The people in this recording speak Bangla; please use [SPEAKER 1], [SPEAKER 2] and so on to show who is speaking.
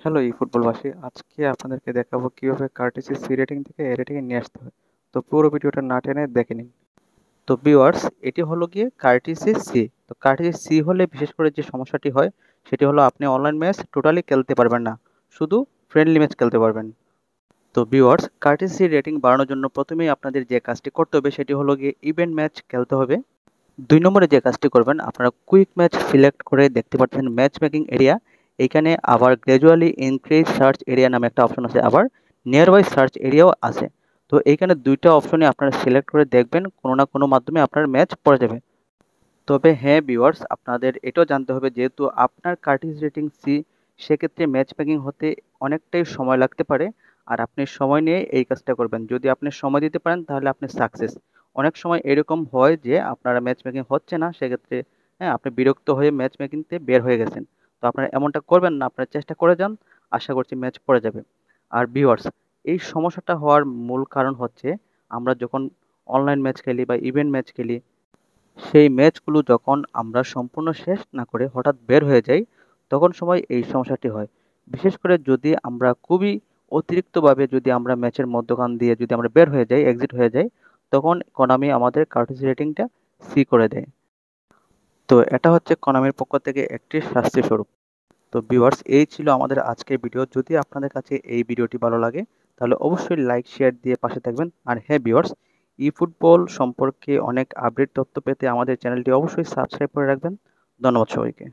[SPEAKER 1] হ্যালো ফুটবলবাসী, আজকে আপনাদেরকে দেখাবো কিভাবে কার্টিসি সি রেটিং থেকে এ রেটিং এ নিয়ে আসতে হয়। তো পুরো ভিডিওটা না টেনে দেখে নিন। তো ভিউয়ার্স, এটি হলো গিয়ে কার্টিসি সি। তো কার্টিসি সি হলে বিশেষ করে যে সমস্যাটি হয় সেটি হলো আপনি অনলাইন ম্যাচ টোটালি খেলতে পারবেন না, শুধু ফ্রেন্ডলি ম্যাচ খেলতে পারবেন। তো ভিউয়ার্স, কার্টিসি রেটিং বাড়ানোর জন্য প্রথমেই আপনাদের যে কাজটি করতে হবে সেটি হলো গিয়ে ইভেন্ট ম্যাচ খেলতে হবে। ২ নম্বরে যে কাজটি করবেন, আপনারা কুইক ম্যাচ সিলেক্ট করে দেখতে পাচ্ছেন ম্যাচ মেকিং এরিয়া। এইখানে আবার গ্র্যাজুয়ালি ইনক্রিজ সার্চ এরিয়া নামে একটা অপশন আছে, আবার নিয়ার বাই সার্চ এরিয়াও আছে। তো এইখানে ২টা অপশনে আপনারা সিলেক্ট করে দেখবেন, কোনো না কোনো মাধ্যমে আপনার ম্যাচ পড়ে যাবে। তবে হ্যাঁ ভিউয়ার্স, আপনাদের এটাও জানতে হবে যেহেতু আপনার কার্টিজ রেটিং সি, সেক্ষেত্রে ম্যাচ মেকিং হতে অনেকটাই সময় লাগতে পারে। আর আপনি সময় নিয়ে এই কাজটা করবেন। যদি আপনি সময় দিতে পারেন তাহলে আপনি সাকসেস। অনেক সময় এরকম হয় যে আপনারা ম্যাচ মেকিং হচ্ছে না, সেক্ষেত্রে হ্যাঁ আপনি বিরক্ত হয়ে ম্যাচ মেকিংতে বের হয়ে গেছেন। তো আপনারা এমনটা করবেন না, আপনারা চেষ্টা করে যান, আশা করছি ম্যাচ পড়ে যাবে। আর ভিউয়ার্স, এই সমস্যাটা হওয়ার মূল কারণ হচ্ছে আমরা যখন অনলাইন ম্যাচ খেলি বা ইভেন্ট ম্যাচ খেলি, সেই ম্যাচগুলো যখন আমরা সম্পূর্ণ শেষ না করে হঠাৎ বের হয়ে যাই, তখন সময় এই সমস্যাটি হয়। বিশেষ করে যদি আমরা খুবই অতিরিক্তভাবে যদি আমরা ম্যাচের মধ্যখান দিয়ে যদি আমরা বের হয়ে যাই, এক্সিট হয়ে যাই, তখন কোনামি আমাদের কার্টিসি রেটিংটা সি করে দেয়। তো এটা হচ্ছে কোনামির পক্ষ থেকে একটি শাস্তি স্বরূপ। তো ভিউয়ার্স, এই ছিল আমাদের আজকের ভিডিও। যদি আপনাদের কাছে এই ভিডিওটি ভালো লাগে তাহলে অবশ্যই লাইক শেয়ার দিয়ে পাশে থাকবেন। আর হ্যাঁ ভিউয়ার্স, ই ফুটবল সম্পর্কে অনেক আপডেট তথ্য পেতে আমাদের চ্যানেলটি অবশ্যই সাবস্ক্রাইব করে রাখবেন। ধন্যবাদ সবাইকে।